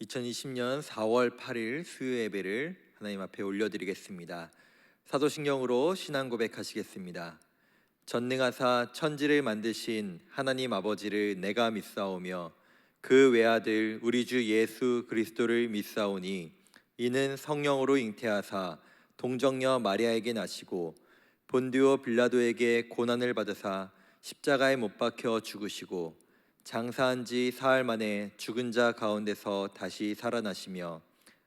2020년 4월 8일 수요 예배를 하나님 앞에 올려드리겠습니다. 사도신경으로 신앙 고백하시겠습니다. 전능하사 천지를 만드신 하나님 아버지를 내가 믿사오며 그 외아들 우리 주 예수 그리스도를 믿사오니 이는 성령으로 잉태하사 동정녀 마리아에게 나시고 본디오 빌라도에게 고난을 받으사 십자가에 못 박혀 죽으시고 장사한 지 사흘 만에 죽은 자 가운데서 다시 살아나시며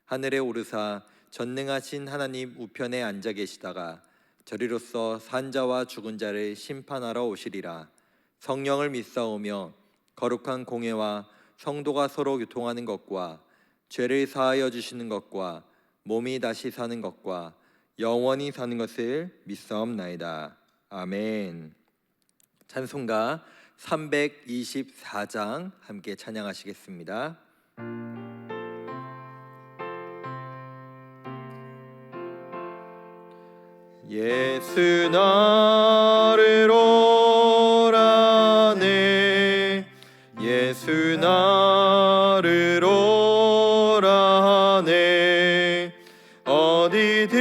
하늘에 오르사 전능하신 하나님 우편에 앉아 계시다가 저리로서 산 자와 죽은 자를 심판하러 오시리라. 성령을 믿사오며 거룩한 공회와 성도가 서로 교통하는 것과 죄를 사하여 주시는 것과 몸이 다시 사는 것과 영원히 사는 것을 믿사옵나이다. 아멘. 찬송가 324장 함께 찬양하시겠습니다. 예수 나를 오라네 예수 나를 오라네 어디든지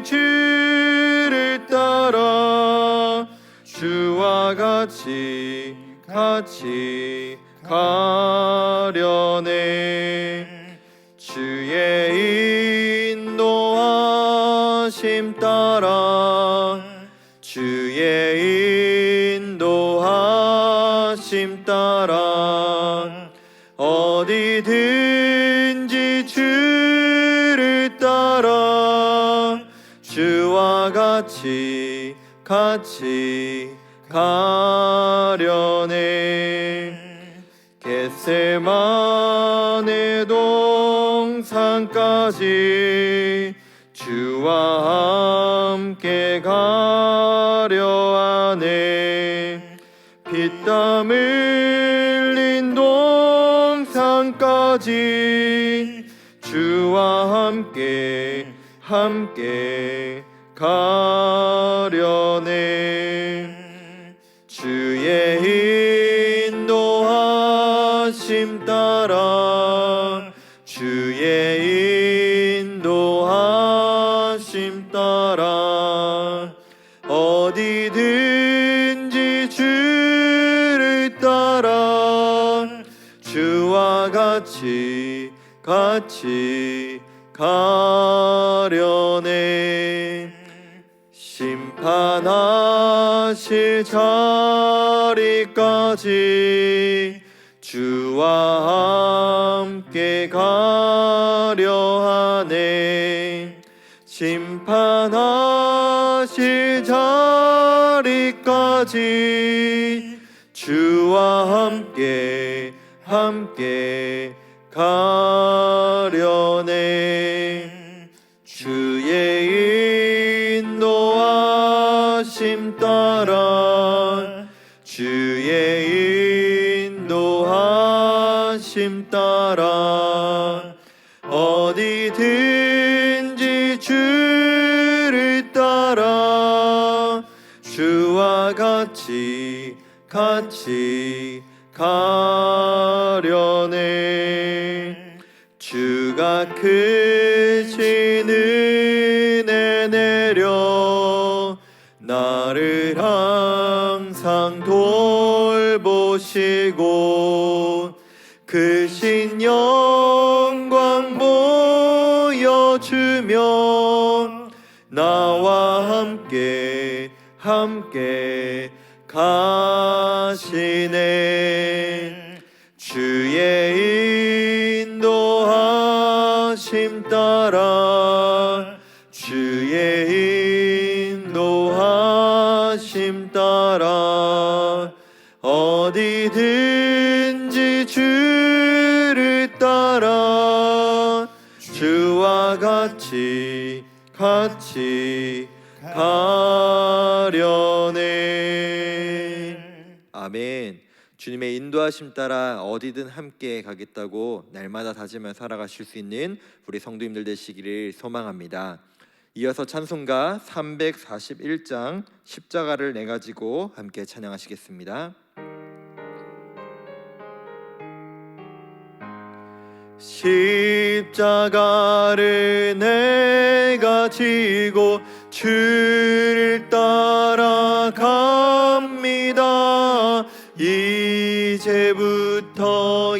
주를 따라 주와 같이 가려네 주의 인도하심 따라 주의 인도하심 따라 어디든지 주를 따라 주와 같이 가려네 겟세마네 동산까지 주와 함께 가려 하네 피땀 흘린 동산까지 주와 함께 가려네 주의 인도하심 따라 주의 인도하심 따라 어디든지 주를 따라 주와 같이 가려네 심판하실 자리까지 주와 함께 가려 하네 심판하실 자리까지 주와 함께 가려네 주의 인도하심 따라 주의 인도하심 따라 어디든지 주를 따라 주와 같이 가려네 주가 크신 은혜 내려 나를 항상 돌보시고 크신 영광 보여주며 나와 함께 가시네 주의 인도하심 따라 주의 인도하심 따라 어디든지 주를 따라 주와 같이 가려네. 아멘. 주님의 인도하심 따라 어디든 함께 가겠다고 날마다 다짐하며 살아가실 수 있는 우리 성도님들 되시기를 소망합니다. 이어서 찬송가 341장 십자가를 내 가지고 함께 찬양하시겠습니다. 십자가를 내가 지고 주를 따라갑니다. 이제부터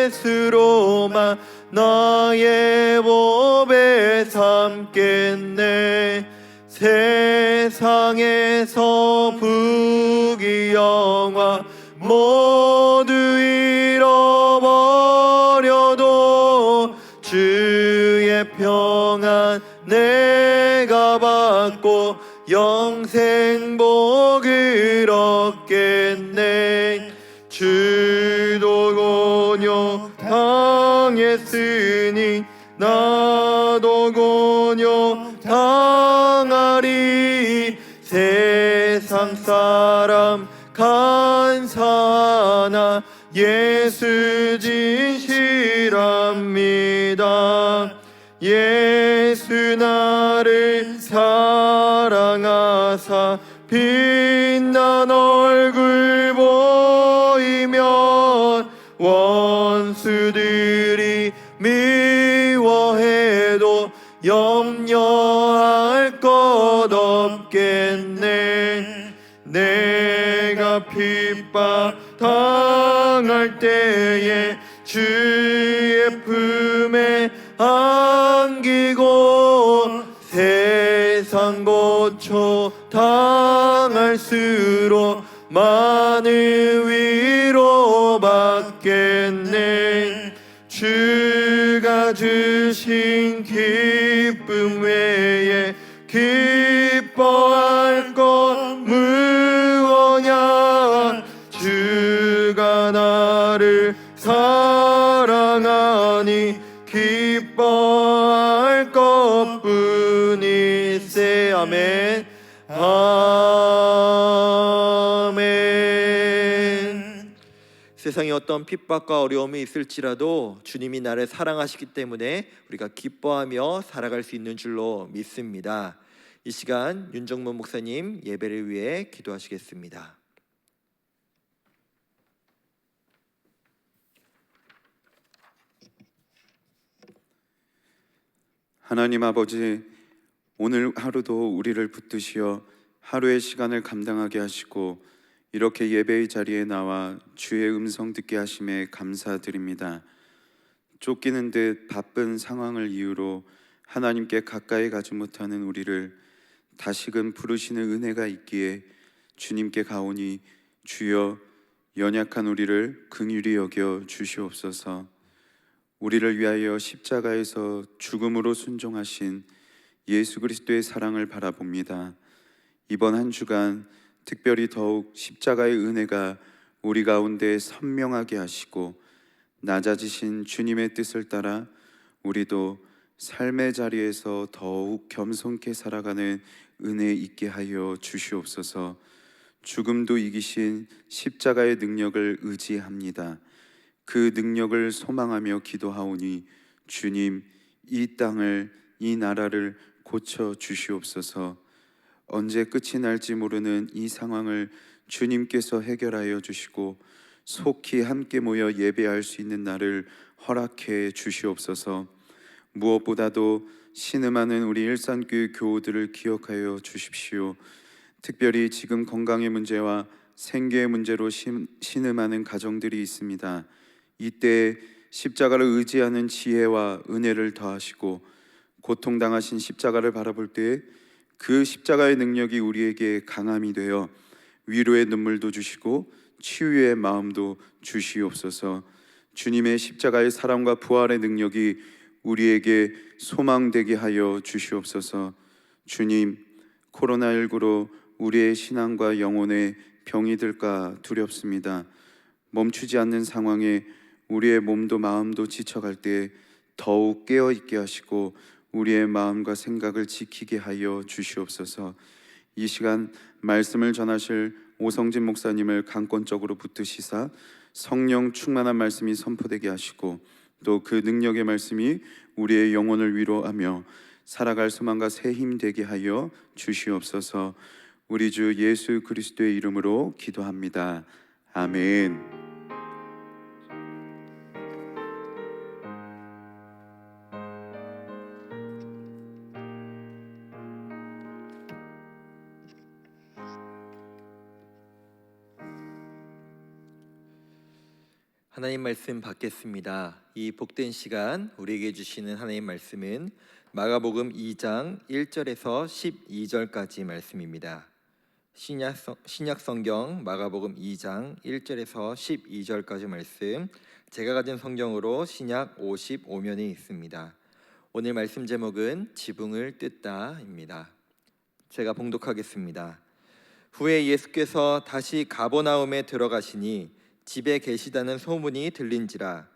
예수로만 나의 법에 삼겠네. 세상에서 부귀영화 모두 잃어버려도 주의 평안 내가 받고 영생 복을 얻겠네. 주도 곤욕 당했으니 나도 곤욕 당하리. 세상 사람 간사하나 예수 진실합니다. 예수 나를 사랑하사 빛난 얼굴 보이면 원수들이 미워해도 염려할 것 없겠네. 내가 핍박 당할 때에 주의 품에 안기고 세상 고초 당할수록 많은 위로 받겠네. 주가 주신 기쁨 외에 기뻐할 것 무엇냐. 주가 나를 사랑하니 기뻐할 것뿐이세. 아멘. 아멘. 세상에 어떤 핍박과 어려움이 있을지라도 주님이 나를 사랑하시기 때문에 우리가 기뻐하며 살아갈 수 있는 줄로 믿습니다. 이 시간 윤정문 목사님 예배를 위해 기도하시겠습니다. 하나님 아버지, 오늘 하루도 우리를 붙드시어 하루의 시간을 감당하게 하시고 이렇게 예배의 자리에 나와 주의 음성 듣게 하심에 감사드립니다. 쫓기는 듯 바쁜 상황을 이유로 하나님께 가까이 가지 못하는 우리를 다시금 부르시는 은혜가 있기에 주님께 가오니 주여 연약한 우리를 긍휼히 여겨 주시옵소서. 우리를 위하여 십자가에서 죽음으로 순종하신 예수 그리스도의 사랑을 바라봅니다. 이번 한 주간 특별히 더욱 십자가의 은혜가 우리 가운데 선명하게 하시고 낮아지신 주님의 뜻을 따라 우리도 삶의 자리에서 더욱 겸손케 살아가는 은혜 있게 하여 주시옵소서. 죽음도 이기신 십자가의 능력을 의지합니다. 그 능력을 소망하며 기도하오니 주님, 이 땅을, 이 나라를 고쳐 주시옵소서. 언제 끝이 날지 모르는 이 상황을 주님께서 해결하여 주시고 속히 함께 모여 예배할 수 있는 날을 허락해 주시옵소서. 무엇보다도 신음하는 우리 일산교회 교우들을 기억하여 주십시오. 특별히 지금 건강의 문제와 생계의 문제로 신음하는 가정들이 있습니다. 이때 십자가를 의지하는 지혜와 은혜를 더하시고 고통당하신 십자가를 바라볼 때 그 십자가의 능력이 우리에게 강함이 되어 위로의 눈물도 주시고 치유의 마음도 주시옵소서. 주님의 십자가의 사랑과 부활의 능력이 우리에게 소망되게 하여 주시옵소서. 주님, 코로나19로 우리의 신앙과 영혼에 병이 들까 두렵습니다. 멈추지 않는 상황에 우리의 몸도 마음도 지쳐갈 때 더욱 깨어있게 하시고 우리의 마음과 생각을 지키게 하여 주시옵소서. 이 시간 말씀을 전하실 오성진 목사님을 강권적으로 붙드시사 성령 충만한 말씀이 선포되게 하시고 또 그 능력의 말씀이 우리의 영혼을 위로하며 살아갈 소망과 새 힘 되게 하여 주시옵소서. 우리 주 예수 그리스도의 이름으로 기도합니다. 아멘. 하나님 말씀 받겠습니다. 이 복된 시간 우리에게 주시는 하나님 말씀은 마가복음 2장 1절에서 12절까지 말씀입니다. 신약 성경 마가복음 2장 1절에서 12절까지 말씀, 제가 가진 성경으로 신약 55면에 있습니다. 오늘 말씀 제목은 지붕을 뜯다입니다. 제가 봉독하겠습니다. 후에 예수께서 다시 가버나움에 들어가시니 집에 계시다는 소문이 들린지라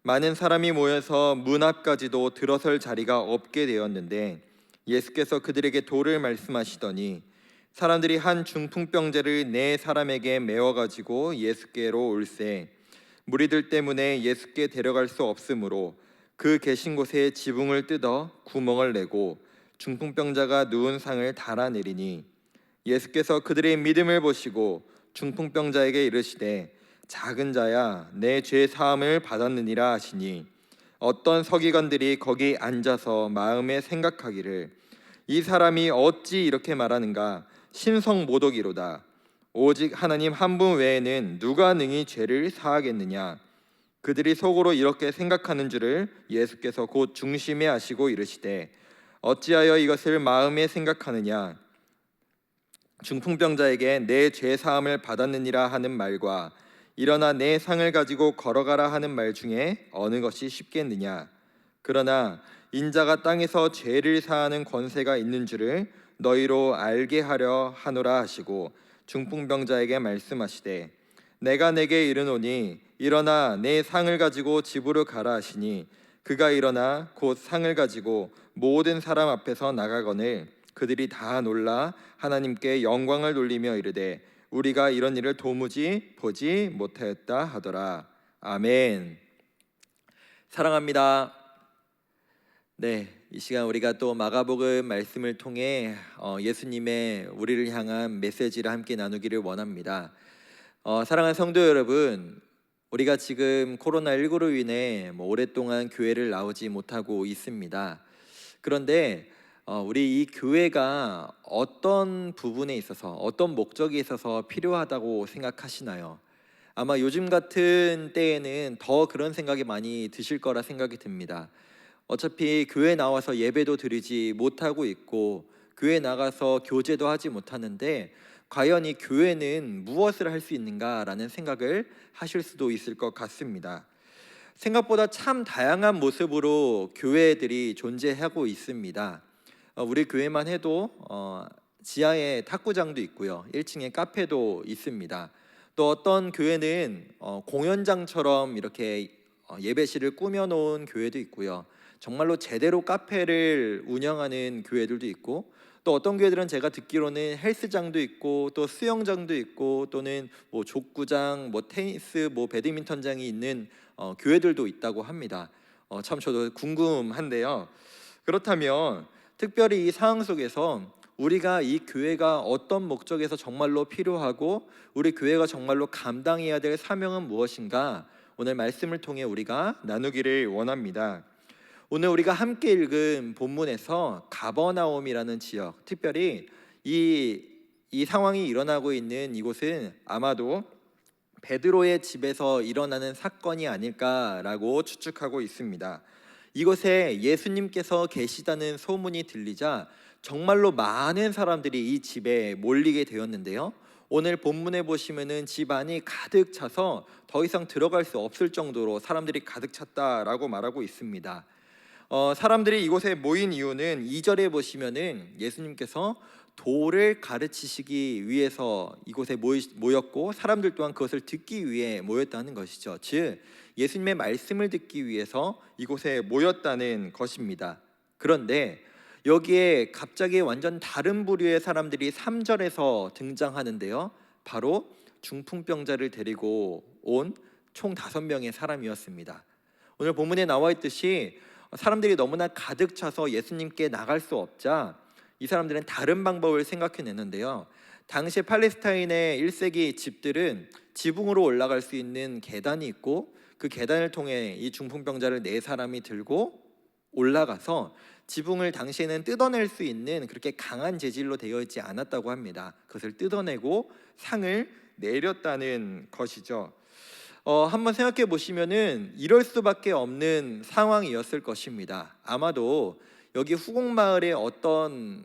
많은 사람이 모여서 문 앞까지도 들어설 자리가 없게 되었는데 예수께서 그들에게 도를 말씀하시더니 사람들이 한 중풍병자를 네 사람에게 메워 가지고 예수께로 올세 무리들 때문에 예수께 데려갈 수 없으므로 그 계신 곳에 지붕을 뜯어 구멍을 내고 중풍병자가 누운 상을 달아내리니 예수께서 그들의 믿음을 보시고 중풍병자에게 이르시되 작은 자야 내 죄 사함을 받았느니라 하시니 어떤 서기관들이 거기 앉아서 마음에 생각하기를 이 사람이 어찌 이렇게 말하는가 신성모독이로다. 오직 하나님 한 분 외에는 누가 능히 죄를 사하겠느냐. 그들이 속으로 이렇게 생각하는 줄을 예수께서 곧 중심에 아시고 이르시되 어찌하여 이것을 마음에 생각하느냐. 중풍병자에게 내 죄 사함을 받았느니라 하는 말과 일어나 내 상을 가지고 걸어가라 하는 말 중에 어느 것이 쉽겠느냐. 그러나 인자가 땅에서 죄를 사하는 권세가 있는 줄을 너희로 알게 하려 하노라 하시고 중풍병자에게 말씀하시되 내가 내게 이르노니 일어나 내 상을 가지고 집으로 가라 하시니 그가 일어나 곧 상을 가지고 모든 사람 앞에서 나가거늘 그들이 다 놀라 하나님께 영광을 돌리며 이르되 우리가 이런 일을 도무지 보지 못하였다 하더라. 아멘. 사랑합니다. 네, 이 시간 우리가 또 마가복음 말씀을 통해 예수님의 우리를 향한 메시지를 함께 나누기를 원합니다. 사랑하는 성도 여러분, 우리가 지금 코로나19로 인해 오랫동안 교회를 나오지 못하고 있습니다. 그런데 우리 이 교회가 어떤 부분에 있어서 어떤 목적에 있어서 필요하다고 생각하시나요? 아마 요즘 같은 때에는 더 그런 생각이 많이 드실 거라 생각이 듭니다. 어차피 교회 나와서 예배도 드리지 못하고 있고 교회 나가서 교제도 하지 못하는데 과연 이 교회는 무엇을 할 수 있는가라는 생각을 하실 수도 있을 것 같습니다. 생각보다 참 다양한 모습으로 교회들이 존재하고 있습니다. 우리 교회만 해도 지하에 탁구장도 있고요, 1층에 카페도 있습니다. 또 어떤 교회는 공연장처럼 이렇게 예배실을 꾸며놓은 교회도 있고요, 정말로 제대로 카페를 운영하는 교회들도 있고, 또 어떤 교회들은 제가 듣기로는 헬스장도 있고 또 수영장도 있고 또는 족구장, 테니스, 배드민턴장이 있는 교회들도 있다고 합니다. 참 저도 궁금한데요. 그렇다면 특별히 이 상황 속에서 우리가 이 교회가 어떤 목적에서 정말로 필요하고 우리 교회가 정말로 감당해야 될 사명은 무엇인가, 오늘 말씀을 통해 우리가 나누기를 원합니다. 오늘 우리가 함께 읽은 본문에서 가버나움이라는 지역, 특별히 이 상황이 일어나고 있는 이곳은 아마도 베드로의 집에서 일어나는 사건이 아닐까라고 추측하고 있습니다. 이곳에 예수님께서 계시다는 소문이 들리자 정말로 많은 사람들이 이 집에 몰리게 되었는데요, 오늘 본문에 보시면은 집 안이 가득 차서 더 이상 들어갈 수 없을 정도로 사람들이 가득 찼다라고 말하고 있습니다. 사람들이 이곳에 모인 이유는 2절에 보시면은 예수님께서 도를 가르치시기 위해서 이곳에 모였고 사람들 또한 그것을 듣기 위해 모였다는 것이죠. 즉 예수님의 말씀을 듣기 위해서 이곳에 모였다는 것입니다. 그런데 여기에 갑자기 완전 다른 부류의 사람들이 3절에서 등장하는데요, 바로 중풍병자를 데리고 온 총 5명의 사람이었습니다. 오늘 본문에 나와 있듯이 사람들이 너무나 가득 차서 예수님께 나갈 수 없자 이 사람들은 다른 방법을 생각해냈는데요, 당시 팔레스타인의 1세기 집들은 지붕으로 올라갈 수 있는 계단이 있고 그 계단을 통해 이 중풍병자를 4사람이 들고 올라가서 지붕을 당시에는 뜯어낼 수 있는 그렇게 강한 재질로 되어 있지 않았다고 합니다. 그것을 뜯어내고 상을 내렸다는 것이죠. 한번 생각해 보시면은 이럴 수밖에 없는 상황이었을 것입니다. 아마도 여기 후곡마을의 어떤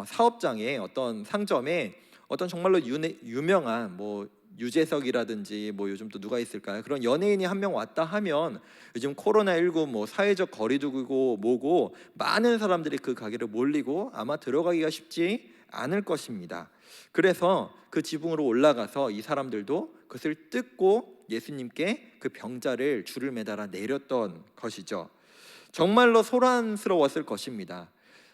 사업장에 어떤 상점에 어떤 정말로 유명한 뭐 유재석이라든지 뭐 요즘 또 누가 있을까요? 그런 연예인이 한 명 왔다 하면 요즘 코로나19 뭐 사회적 거리두기고 뭐고 많은 사람들이 그 가게를 몰리고 아마 들어가기가 쉽지 않을 것입니다. 그래서 그 지붕으로 올라가서 이 사람들도 그것을 뜯고 예수님께 그 병자를 줄을 매달아 내렸던 것이죠. 정말로 소란스러웠을 것입니다.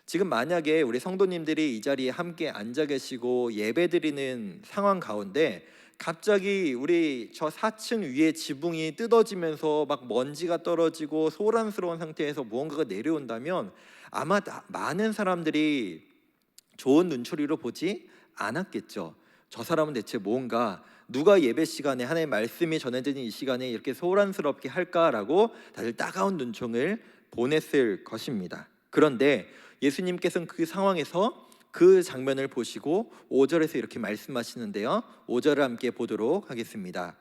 지금 만약에 우리 성도님들이 이 자리에 함께 앉아 계시고 예배드리는 상황 가운데 갑자기 우리 저 4층 위에 지붕이 뜯어지면서 막 먼지가 떨어지고 소란스러운 상태에서 무언가가 내려온다면 아마 많은 사람들이 좋은 눈초리로 보지 않았겠죠. 저 사람은 대체 뭔가, 누가 예배 시간에 하나님의 말씀이 전해지는 이 시간에 이렇게 소란스럽게 할까라고 다들 따가운 눈총을 보냈을 것입니다. 그런데 예수님께서는 그 상황에서 그 장면을 보시고 5절에서 이렇게 말씀하시는데요. 5절을 함께 보도록 하겠습니다.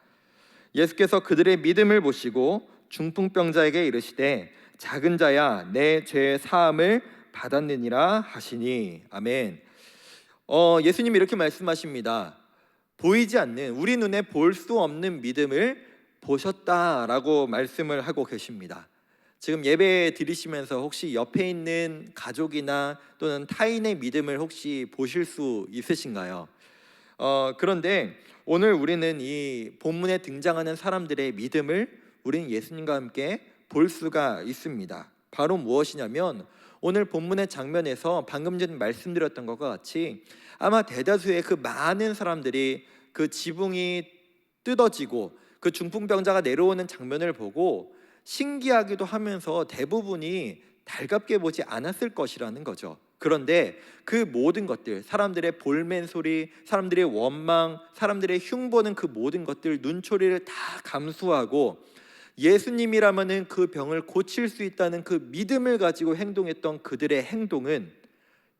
예수께서 그들의 믿음을 보시고 중풍병자에게 이르시되 작은 자야 내 죄 사함을 받았느니라 하시니. 아멘. 예수님이 이렇게 말씀하십니다. 보이지 않는, 우리 눈에 볼 수 없는 믿음을 보셨다라고 말씀을 하고 계십니다. 지금 예배 드리시면서 혹시 옆에 있는 가족이나 또는 타인의 믿음을 혹시 보실 수 있으신가요? 그런데 오늘 우리는 이 본문에 등장하는 사람들의 믿음을 우리는 예수님과 함께 볼 수가 있습니다. 바로 무엇이냐면 오늘 본문의 장면에서 방금 전에 말씀드렸던 것과 같이 아마 대다수의 그 많은 사람들이 그 지붕이 뜯어지고 그 중풍병자가 내려오는 장면을 보고 신기하기도 하면서 대부분이 달갑게 보지 않았을 것이라는 거죠. 그런데 그 모든 것들, 사람들의 볼멘 소리, 사람들의 원망, 사람들의 흉보는 그 모든 것들, 눈초리를 다 감수하고 예수님이라면은 그 병을 고칠 수 있다는 그 믿음을 가지고 행동했던 그들의 행동은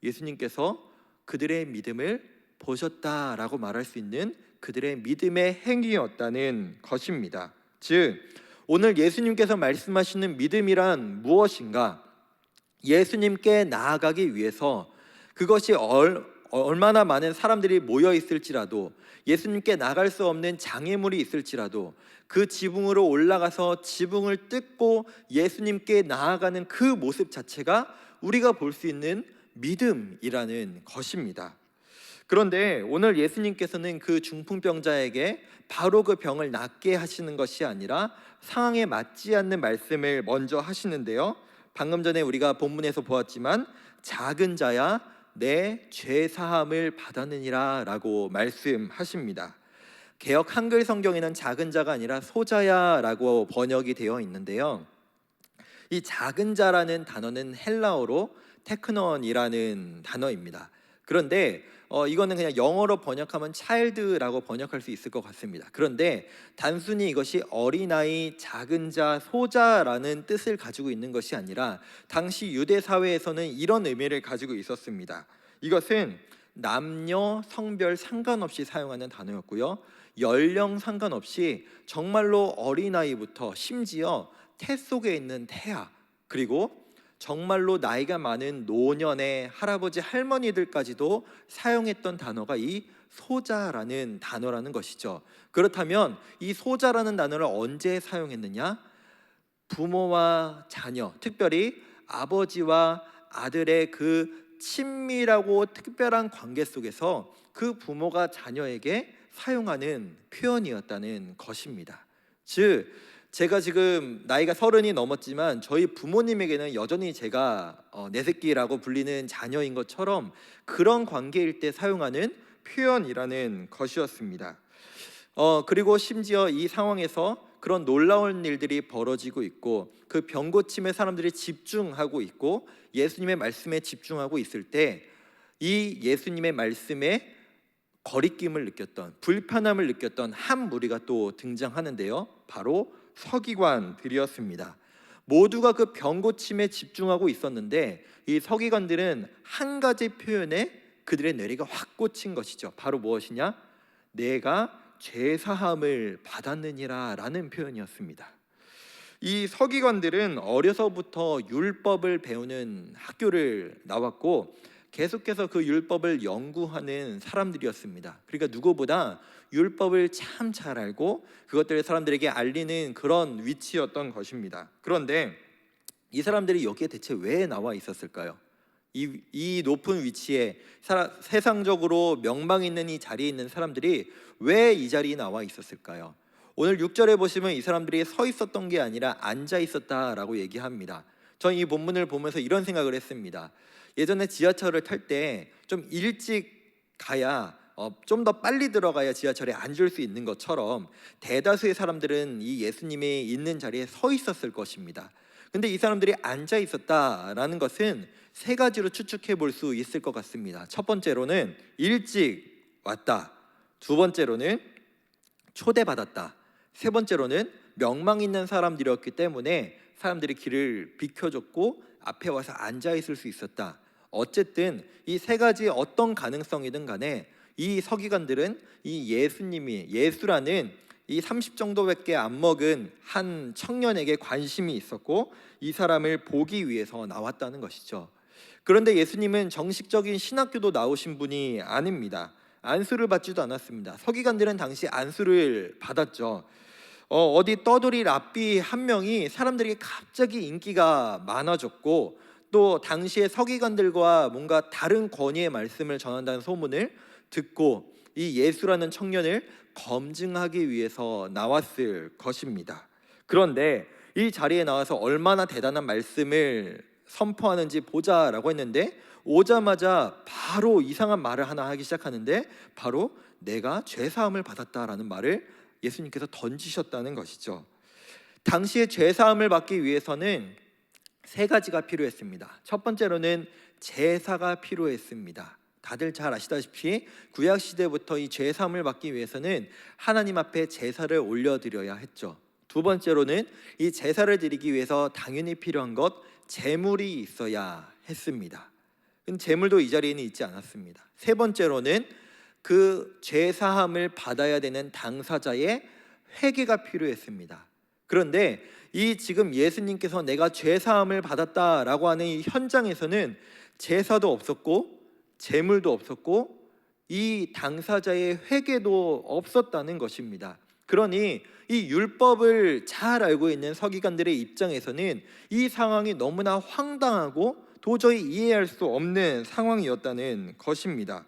예수님께서 그들의 믿음을 보셨다라고 말할 수 있는 그들의 믿음의 행위였다는 것입니다. 즉 오늘 예수님께서 말씀하시는 믿음이란 무엇인가? 예수님께 나아가기 위해서 그것이 얼마나 많은 사람들이 모여 있을지라도, 예수님께 나갈 수 없는 장애물이 있을지라도 그 지붕으로 올라가서 지붕을 뜯고 예수님께 나아가는 그 모습 자체가 우리가 볼 수 있는 믿음이라는 것입니다. 그런데 오늘 예수님께서는 그 중풍병자에게 바로 그 병을 낫게 하시는 것이 아니라 상황에 맞지 않는 말씀을 먼저 하시는데요. 방금 전에 우리가 본문에서 보았지만 작은 자야 내 죄 사함을 받았느니라 라고 말씀하십니다. 개역 한글 성경에는 작은 자가 아니라 소자야 라고 번역이 되어 있는데요. 이 작은 자라는 단어는 헬라어로 테크논이라는 단어입니다. 그런데 이거는 그냥 영어로 번역하면 child라고 번역할 수 있을 것 같습니다. 그런데 단순히 이것이 어린아이, 작은 자, 소자라는 뜻을 가지고 있는 것이 아니라 당시 유대 사회에서는 이런 의미를 가지고 있었습니다. 이것은 남녀, 성별 상관없이 사용하는 단어였고요. 연령 상관없이 정말로 어린아이부터 심지어 태 속에 있는 태아, 그리고 정말로 나이가 많은 노년의 할아버지 할머니들까지도 사용했던 단어가 이 소자라는 단어라는 것이죠. 그렇다면 이 소자라는 단어를 언제 사용했느냐? 부모와 자녀, 특별히 아버지와 아들의 그 친밀하고 특별한 관계 속에서 그 부모가 자녀에게 사용하는 표현이었다는 것입니다. 즉 제가 지금 나이가 30이 넘었지만 저희 부모님에게는 여전히 제가 내 새끼라고 불리는 자녀인 것처럼 그런 관계일 때 사용하는 표현이라는 것이었습니다. 그리고 심지어 이 상황에서 그런 놀라운 일들이 벌어지고 있고 그 병 고침에 사람들이 집중하고 있고 예수님의 말씀에 집중하고 있을 때 이 예수님의 말씀에 거리낌을 느꼈던, 불편함을 느꼈던 한 무리가 또 등장하는데요. 바로 서기관들이었습니다. 모두가 그 병 고침에 집중하고 있었는데 이 서기관들은 한 가지 표현에 그들의 뇌리가 확 꽂힌 것이죠. 바로 무엇이냐? 내가 죄 사함을 받았느니라라는 표현이었습니다. 이 서기관들은 어려서부터 율법을 배우는 학교를 나왔고 계속해서 그 율법을 연구하는 사람들이었습니다. 그러니까 누구보다 율법을 참 잘 알고 그것들을 사람들에게 알리는 그런 위치였던 것입니다. 그런데 이 사람들이 여기에 대체 왜 나와 있었을까요? 이 높은 위치에 세상적으로 명망 있는 이 자리에 있는 사람들이 왜 이 자리에 나와 있었을까요? 오늘 6절에 보시면 이 사람들이 서 있었던 게 아니라 앉아 있었다라고 얘기합니다. 전 이 본문을 보면서 이런 생각을 했습니다. 예전에 지하철을 탈 때 좀 일찍 가야 좀 더 빨리 들어가야 지하철에 앉을 수 있는 것처럼 대다수의 사람들은 이 예수님이 있는 자리에 서 있었을 것입니다. 근데 이 사람들이 앉아 있었다라는 것은 세 가지로 추측해 볼 수 있을 것 같습니다. 첫 번째로는 일찍 왔다. 두 번째로는 초대받았다. 세 번째로는 명망 있는 사람들이었기 때문에 사람들이 길을 비켜줬고 앞에 와서 앉아 있을 수 있었다. 어쨌든 이 세 가지 어떤 가능성이든 간에 이 서기관들은 이 예수라는 이 30 정도밖에 안 먹은 한 청년에게 관심이 있었고 이 사람을 보기 위해서 나왔다는 것이죠. 그런데 예수님은 정식적인 신학교도 나오신 분이 아닙니다. 안수를 받지도 않았습니다. 서기관들은 당시 안수를 받았죠. 어디 떠돌이 랍비 한 명이 사람들에게 갑자기 인기가 많아졌고 또 당시의 서기관들과 뭔가 다른 권위의 말씀을 전한다는 소문을 듣고 이 예수라는 청년을 검증하기 위해서 나왔을 것입니다. 그런데 이 자리에 나와서 얼마나 대단한 말씀을 선포하는지 보자라고 했는데 오자마자 바로 이상한 말을 하나 하기 시작하는데 바로 내가 죄사함을 받았다라는 말을 예수님께서 던지셨다는 것이죠. 당시에 죄사함을 받기 위해서는 세 가지가 필요했습니다. 첫 번째로는 제사가 필요했습니다. 다들 잘 아시다시피 구약 시대부터 이 죄사함을 받기 위해서는 하나님 앞에 제사를 올려드려야 했죠. 두 번째로는 이 제사를 드리기 위해서 당연히 필요한 것 제물이 있어야 했습니다. 제물도 이 자리에는 있지 않았습니다. 세 번째로는 그 죄사함을 받아야 되는 당사자의 회개가 필요했습니다. 그런데 이 지금 예수님께서 내가 죄사함을 받았다라고 하는 이 현장에서는 제사도 없었고 제물도 없었고 이 당사자의 회개도 없었다는 것입니다. 그러니 이 율법을 잘 알고 있는 서기관들의 입장에서는 이 상황이 너무나 황당하고 도저히 이해할 수 없는 상황이었다는 것입니다.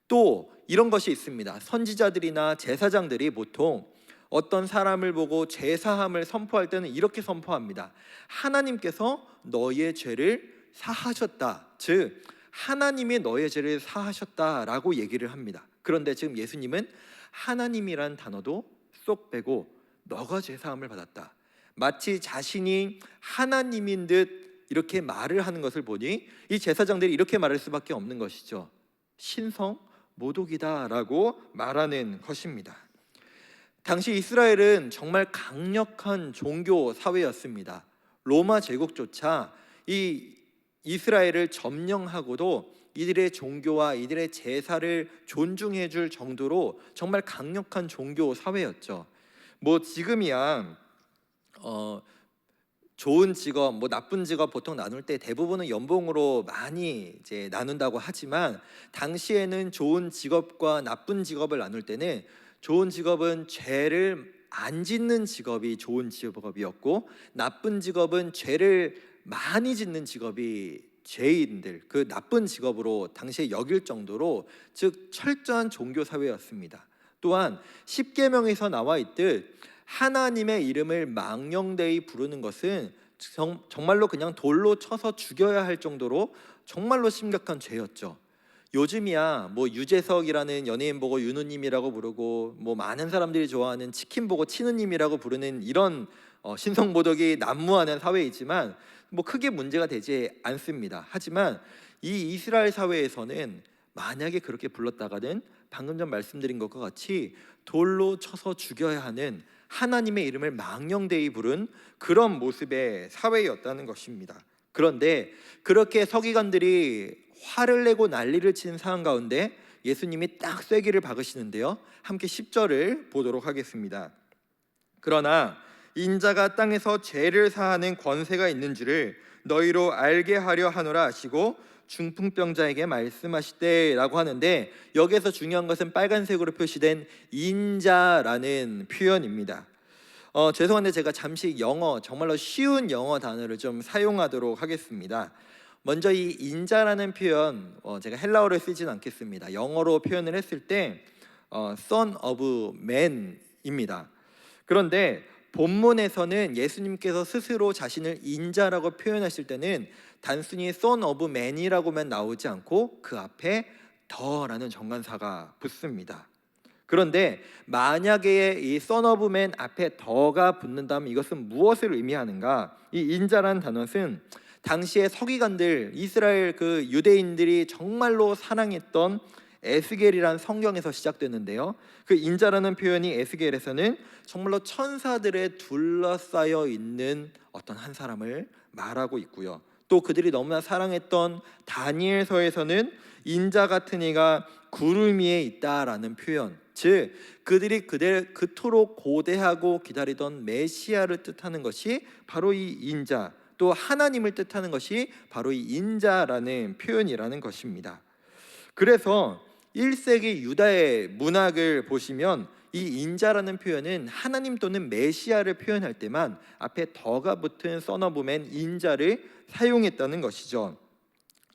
또 이런 것이 있습니다. 선지자들이나 제사장들이 보통 어떤 사람을 보고 죄사함을 선포할 때는 이렇게 선포합니다. 하나님께서 너의 죄를 사하셨다. 즉 하나님이 너의 죄를 사하셨다라고 얘기를 합니다. 그런데 지금 예수님은 하나님이란 단어도 쏙 빼고 너가 죄사함을 받았다. 마치 자신이 하나님인 듯 이렇게 말을 하는 것을 보니 이 제사장들이 이렇게 말할 수밖에 없는 것이죠. 신성 모독이다라고 말하는 것입니다. 당시 이스라엘은 정말 강력한 종교 사회였습니다. 로마 제국조차 이 이스라엘을 점령하고도 이들의 종교와 이들의 제사를 존중해 줄 정도로 정말 강력한 종교 사회였죠. 뭐 지금이야 좋은 직업, 뭐 나쁜 직업 보통 나눌 때 대부분은 연봉으로 많이 이제 나눈다고 하지만 당시에는 좋은 직업과 나쁜 직업을 나눌 때는 좋은 직업은 죄를 안 짓는 직업이 좋은 직업이었고 나쁜 직업은 죄를 많이 짓는 직업이 죄인들, 그 나쁜 직업으로 당시에 여길 정도로 즉 철저한 종교 사회였습니다. 또한 십계명에서 나와 있듯 하나님의 이름을 망령되이 부르는 것은 정말로 그냥 돌로 쳐서 죽여야 할 정도로 정말로 심각한 죄였죠. 요즘이야 뭐 유재석이라는 연예인 보고 윤우님이라고 부르고 뭐 많은 사람들이 좋아하는 치킨 보고 친우님이라고 부르는 이런 신성모독이 난무하는 사회이지만 뭐 크게 문제가 되지 않습니다. 하지만 이 이스라엘 사회에서는 만약에 그렇게 불렀다가는 방금 전 말씀드린 것과 같이 돌로 쳐서 죽여야 하는 하나님의 이름을 망령되이 부른 그런 모습의 사회였다는 것입니다. 그런데 그렇게 서기관들이 화를 내고 난리를 치는 상황 가운데 예수님이 딱 쐐기를 박으시는데요. 함께 10절을 보도록 하겠습니다. 그러나 인자가 땅에서 죄를 사하는 권세가 있는 줄을 너희로 알게 하려 하노라 하시고 중풍병자에게 말씀하시되라고 하는데, 여기에서 중요한 것은 빨간색으로 표시된 인자라는 표현입니다. 죄송한데 제가 잠시 영어, 정말로 쉬운 영어 단어를 좀 사용하도록 하겠습니다. 먼저 이 인자라는 표현, 제가 헬라어를 쓰진 않겠습니다. 영어로 표현을 했을 때 Son of Man입니다. 그런데 본문에서는 예수님께서 스스로 자신을 인자라고 표현하실 때는 단순히 Son of Man이라고만 나오지 않고 그 앞에 더라는 정관사가 붙습니다. 그런데 만약에 이 Son of Man 앞에 더가 붙는다면 이것은 무엇을 의미하는가? 이 인자라는 단어는 당시의 서기관들, 이스라엘 그 유대인들이 정말로 사랑했던 에스겔이란 성경에서 시작되는데요. 그 인자라는 표현이 에스겔에서는 정말로 천사들에 둘러싸여 있는 어떤 한 사람을 말하고 있고요. 또 그들이 너무나 사랑했던 다니엘서에서는 인자 같은 이가 구름 위에 있다라는 표현, 즉 그들이 그토록 고대하고 기다리던 메시아를 뜻하는 것이 바로 이 인자, 또 하나님을 뜻하는 것이 바로 이 인자라는 표현이라는 것입니다. 그래서 1세기 유다의 문학을 보시면 이 인자라는 표현은 하나님 또는 메시아를 표현할 때만 앞에 더가 붙은 Son of Man, 인자를 사용했다는 것이죠.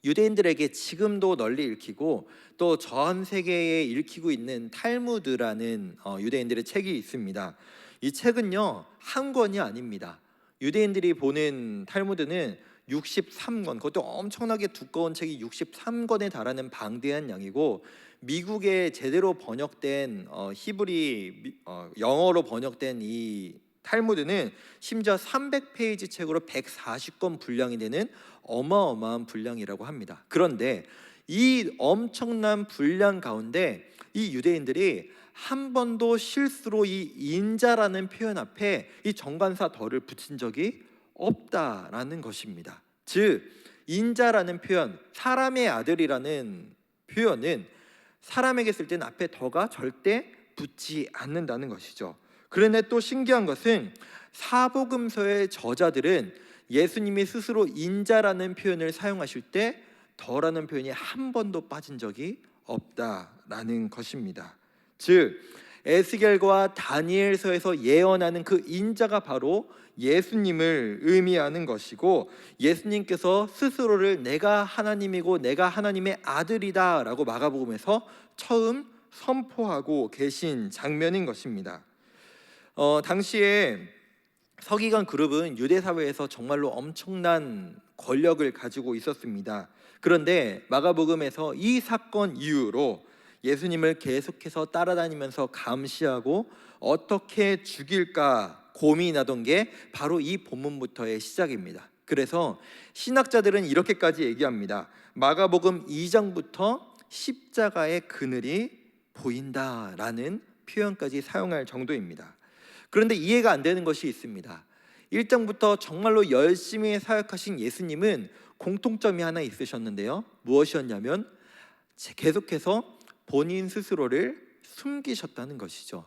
유대인들에게 지금도 널리 읽히고 또 전 세계에 읽히고 있는 탈무드라는 유대인들의 책이 있습니다. 이 책은요, 한 권이 아닙니다. 유대인들이 보는 탈무드는 63권, 그것도 엄청나게 두꺼운 책이 63권에 달하는 방대한 양이고, 미국에 제대로 번역된 히브리 영어로 번역된 이 탈무드는 심지어 300페이지 책으로 140권 분량이 되는 어마어마한 분량이라고 합니다. 그런데 이 엄청난 분량 가운데 이 유대인들이 한 번도 실수로 이 인자라는 표현 앞에 이 정관사 덜을 붙인 적이 없다라는 것입니다. 즉 인자라는 표현, 사람의 아들이라는 표현은 사람에게 쓸 때는 앞에 더가 절대 붙지 않는다는 것이죠. 그런데 또 신기한 것은 사복음서의 저자들은 예수님이 스스로 인자라는 표현을 사용하실 때 더라는 표현이 한 번도 빠진 적이 없다라는 것입니다. 즉 에스겔과 다니엘서에서 예언하는 그 인자가 바로 예수님을 의미하는 것이고, 예수님께서 스스로를 내가 하나님이고 내가 하나님의 아들이다 라고 마가복음에서 처음 선포하고 계신 장면인 것입니다. 당시에 서기관 그룹은 유대 사회에서 정말로 엄청난 권력을 가지고 있었습니다. 그런데 마가복음에서 이 사건 이후로 예수님을 계속해서 따라다니면서 감시하고 어떻게 죽일까 고민하던 게 바로 이 본문부터의 시작입니다. 그래서 신학자들은 이렇게까지 얘기합니다. 마가복음 2장부터 십자가의 그늘이 보인다라는 표현까지 사용할 정도입니다. 그런데 이해가 안 되는 것이 있습니다. 1장부터 정말로 열심히 사역하신 예수님은 공통점이 하나 있으셨는데요. 무엇이었냐면 계속해서 본인 스스로를 숨기셨다는 것이죠.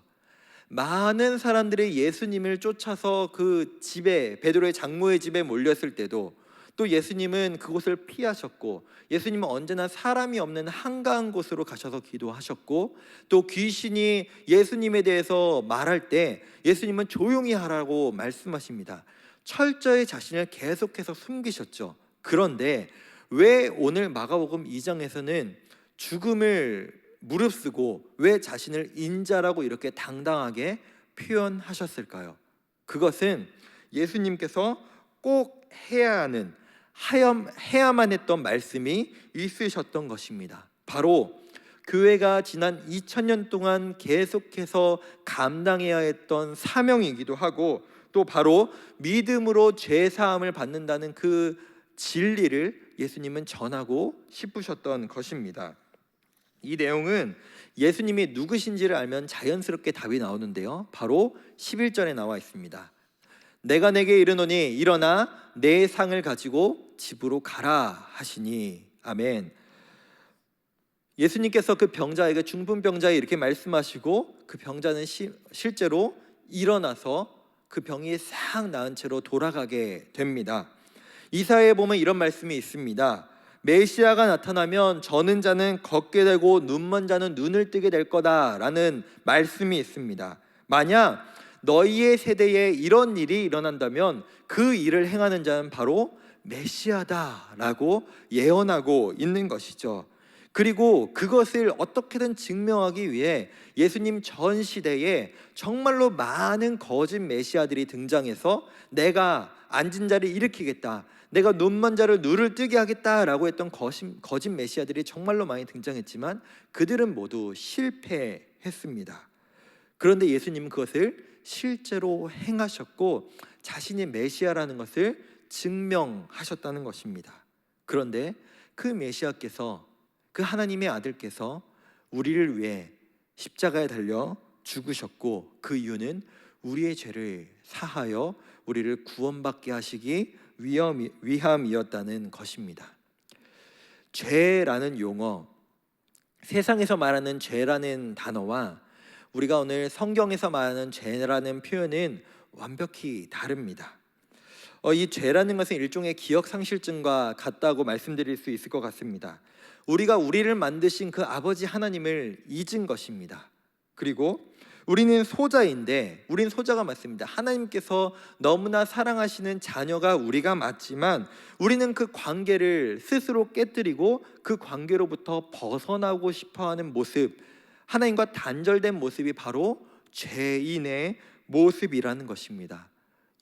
많은 사람들이 예수님을 쫓아서 그 집에, 베드로의 장모의 집에 몰렸을 때도 또 예수님은 그곳을 피하셨고, 예수님은 언제나 사람이 없는 한가한 곳으로 가셔서 기도하셨고, 또 귀신이 예수님에 대해서 말할 때 예수님은 조용히 하라고 말씀하십니다. 철저히 자신을 계속해서 숨기셨죠. 그런데 왜 오늘 마가복음 2장에서는 죽음을 무릅쓰고 왜 자신을 인자라고 이렇게 당당하게 표현하셨을까요? 그것은 예수님께서 꼭 해야만 했던 말씀이 있으셨던 것입니다. 바로 교회가 지난 2000년 동안 계속해서 감당해야 했던 사명이기도 하고, 또 바로 믿음으로 죄 사함을 받는다는 그 진리를 예수님은 전하고 싶으셨던 것입니다. 이 내용은 예수님이 누구신지를 알면 자연스럽게 답이 나오는데요, 바로 11절에 나와 있습니다. 내가 내게 이르노니 일어나 내 상을 가지고 집으로 가라 하시니. 아멘. 예수님께서 그 병자에게 중풍병자에 이렇게 말씀하시고 그 병자는 실제로 일어나서 그 병이 싹 나은 채로 돌아가게 됩니다. 이사야에 보면 이런 말씀이 있습니다. 메시아가 나타나면 저는 자는 걷게 되고 눈먼 자는 눈을 뜨게 될 거다라는 말씀이 있습니다. 만약 너희의 세대에 이런 일이 일어난다면 그 일을 행하는 자는 바로 메시아다라고 예언하고 있는 것이죠. 그리고 그것을 어떻게든 증명하기 위해 예수님 전 시대에 정말로 많은 거짓 메시아들이 등장해서 내가 앉은 자를 일으키겠다, 내가 눈먼 자를 눈을 뜨게 하겠다라고 했던 거짓 메시아들이 정말로 많이 등장했지만 그들은 모두 실패했습니다. 그런데 예수님은 그것을 실제로 행하셨고 자신이 메시아라는 것을 증명하셨다는 것입니다. 그런데 그 메시아께서, 그 하나님의 아들께서 우리를 위해 십자가에 달려 죽으셨고 그 이유는 우리의 죄를 사하여 우리를 구원받게 하시기 위함이었다는 것입니다. 죄라는 용어, 세상에서 말하는 죄라는 단어와 우리가 오늘 성경에서 말하는 죄라는 표현은 완벽히 다릅니다. 이 죄라는 것은 일종의 기억상실증과 같다고 말씀드릴 수 있을 것 같습니다. 우리가 우리를 만드신 그 아버지 하나님을 잊은 것입니다. 그리고 우리는 소자인데, 우린 소자가 맞습니다. 하나님께서 너무나 사랑하시는 자녀가 우리가 맞지만 우리는 그 관계를 스스로 깨뜨리고 그 관계로부터 벗어나고 싶어하는 모습, 하나님과 단절된 모습이 바로 죄인의 모습이라는 것입니다.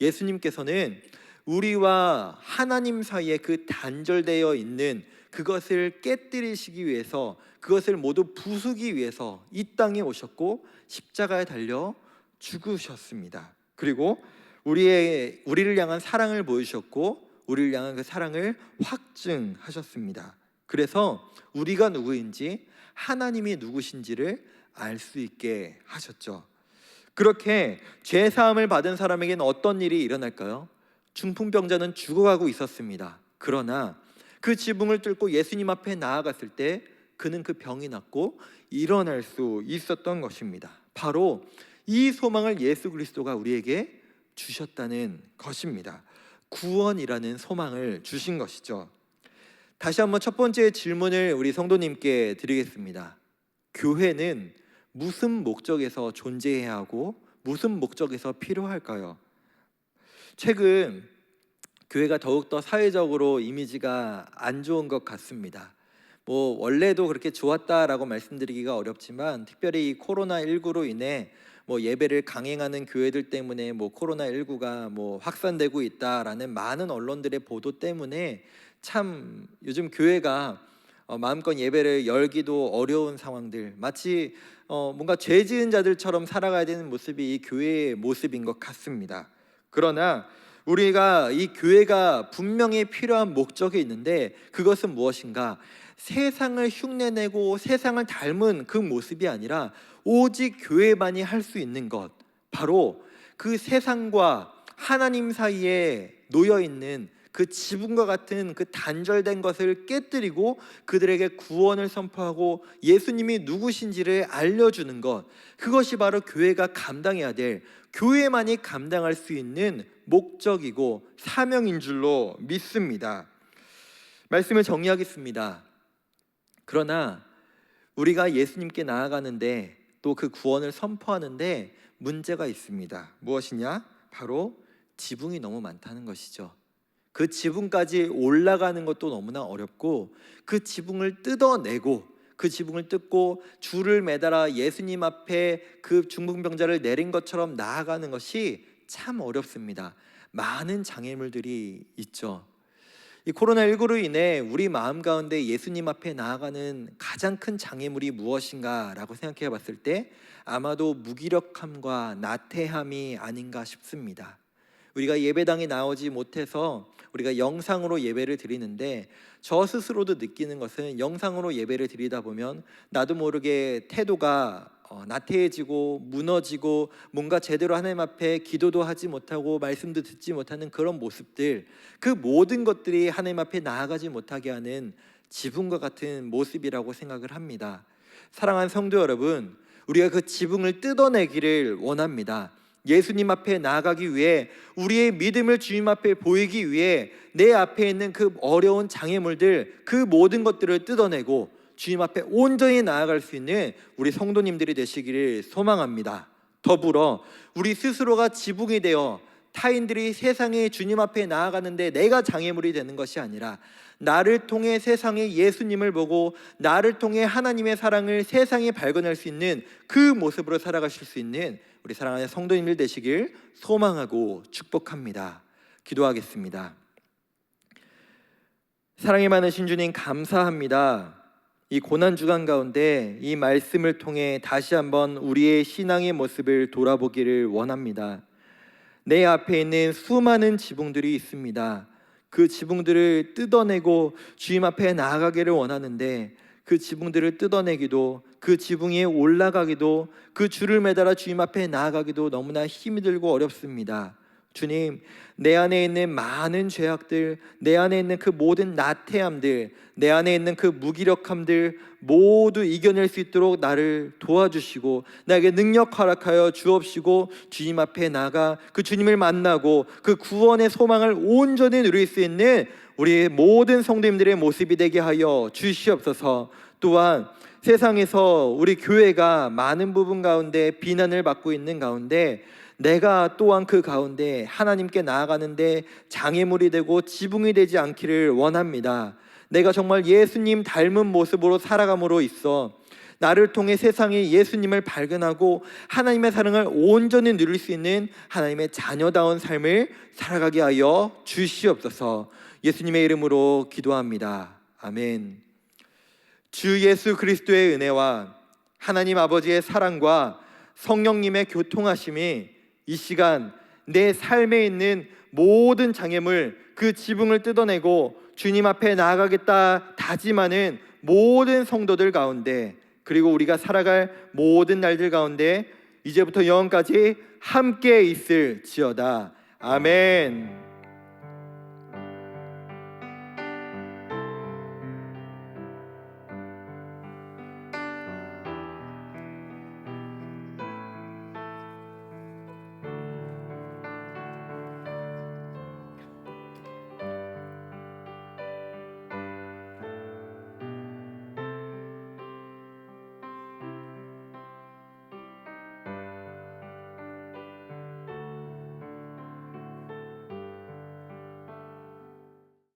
예수님께서는 우리와 하나님 사이에 그 단절되어 있는 그것을 깨뜨리시기 위해서, 그것을 모두 부수기 위해서 이 땅에 오셨고 십자가에 달려 죽으셨습니다. 그리고 우리를 향한 사랑을 보이셨고 우리를 향한 그 사랑을 확증하셨습니다. 그래서 우리가 누구인지, 하나님이 누구신지를 알 수 있게 하셨죠. 그렇게 죄 사함을 받은 사람에게는 어떤 일이 일어날까요? 중풍병자는 죽어가고 있었습니다. 그러나 그 지붕을 뚫고 예수님 앞에 나아갔을 때 그는 그 병이 낫고 일어날 수 있었던 것입니다. 바로 이 소망을 예수 그리스도가 우리에게 주셨다는 것입니다. 구원이라는 소망을 주신 것이죠. 다시 한번 첫 번째 질문을 우리 성도님께 드리겠습니다. 교회는 무슨 목적에서 존재해야 하고 무슨 목적에서 필요할까요? 최근 교회가 더욱더 사회적으로 이미지가 안 좋은 것 같습니다. 원래도 그렇게 좋았다라고 말씀드리기가 어렵지만 특별히 이 코로나19로 인해 예배를 강행하는 교회들 때문에 코로나19가 확산되고 있다라는 많은 언론들의 보도 때문에 참 요즘 교회가 마음껏 예배를 열기도 어려운 상황들, 마치 뭔가 죄 지은 자들처럼 살아가야 되는 모습이 이 교회의 모습인 것 같습니다. 그러나 우리가 이 교회가 분명히 필요한 목적이 있는데 그것은 무엇인가? 세상을 흉내내고 세상을 닮은 그 모습이 아니라 오직 교회만이 할 수 있는 것, 바로 그 세상과 하나님 사이에 놓여있는 그 지붕과 같은 그 단절된 것을 깨뜨리고 그들에게 구원을 선포하고 예수님이 누구신지를 알려주는 것, 그것이 바로 교회가 감당해야 될, 교회만이 감당할 수 있는 목적이고 사명인 줄로 믿습니다. 말씀을 정리하겠습니다. 그러나 우리가 예수님께 나아가는데 또 그 구원을 선포하는데 문제가 있습니다. 무엇이냐? 바로 지붕이 너무 많다는 것이죠. 그 지붕까지 올라가는 것도 너무나 어렵고 그 지붕을 뜯어내고 그 지붕을 뜯고 줄을 매달아 예수님 앞에 그 중풍병자를 내린 것처럼 나아가는 것이 참 어렵습니다. 많은 장애물들이 있죠. 이 코로나19로 인해 우리 마음 가운데 예수님 앞에 나아가는 가장 큰 장애물이 무엇인가라고 생각해 봤을 때 아마도 무기력함과 나태함이 아닌가 싶습니다. 우리가 예배당에 나오지 못해서 우리가 영상으로 예배를 드리는데 저 스스로도 느끼는 것은 영상으로 예배를 드리다 보면 나도 모르게 태도가 나태해지고 무너지고 뭔가 제대로 하나님 앞에 기도도 하지 못하고 말씀도 듣지 못하는 그런 모습들, 그 모든 것들이 하나님 앞에 나아가지 못하게 하는 지붕과 같은 모습이라고 생각을 합니다. 사랑하는 성도 여러분, 우리가 그 지붕을 뜯어내기를 원합니다. 예수님 앞에 나아가기 위해, 우리의 믿음을 주님 앞에 보이기 위해 내 앞에 있는 그 어려운 장애물들, 그 모든 것들을 뜯어내고 주님 앞에 온전히 나아갈 수 있는 우리 성도님들이 되시기를 소망합니다. 더불어 우리 스스로가 지붕이 되어 타인들이 세상에 주님 앞에 나아가는데 내가 장애물이 되는 것이 아니라, 나를 통해 세상에 예수님을 보고 나를 통해 하나님의 사랑을 세상에 발견할 수 있는 그 모습으로 살아가실 수 있는 우리 사랑하는 성도님들 되시길 소망하고 축복합니다. 기도하겠습니다. 사랑이 많으신 주님, 감사합니다. 이 고난주간 가운데 이 말씀을 통해 다시 한번 우리의 신앙의 모습을 돌아보기를 원합니다. 내 앞에 있는 수많은 지붕들이 있습니다. 그 지붕들을 뜯어내고 주님 앞에 나아가기를 원하는데, 그 지붕들을 뜯어내기도, 그 지붕 위에 올라가기도, 그 줄을 매달아 주님 앞에 나아가기도 너무나 힘이 들고 어렵습니다. 주님, 내 안에 있는 많은 죄악들, 내 안에 있는 그 모든 나태함들, 내 안에 있는 그 무기력함들 모두 이겨낼 수 있도록 나를 도와주시고 나에게 능력 허락하여 주옵시고, 주님 앞에 나가 그 주님을 만나고 그 구원의 소망을 온전히 누릴 수 있는 우리의 모든 성도님들의 모습이 되게 하여 주시옵소서. 또한 세상에서 우리 교회가 많은 부분 가운데 비난을 받고 있는 가운데, 내가 또한 그 가운데 하나님께 나아가는데 장애물이 되고 지붕이 되지 않기를 원합니다. 내가 정말 예수님 닮은 모습으로 살아감으로 있어 나를 통해 세상에 예수님을 발견하고 하나님의 사랑을 온전히 누릴 수 있는 하나님의 자녀다운 삶을 살아가게 하여 주시옵소서. 예수님의 이름으로 기도합니다. 아멘. 주 예수 그리스도의 은혜와 하나님 아버지의 사랑과 성령님의 교통하심이 이 시간 내 삶에 있는 모든 장애물, 그 지붕을 뜯어내고 주님 앞에 나아가겠다 다짐하는 모든 성도들 가운데, 그리고 우리가 살아갈 모든 날들 가운데 이제부터 영원까지 함께 있을지어다. 아멘.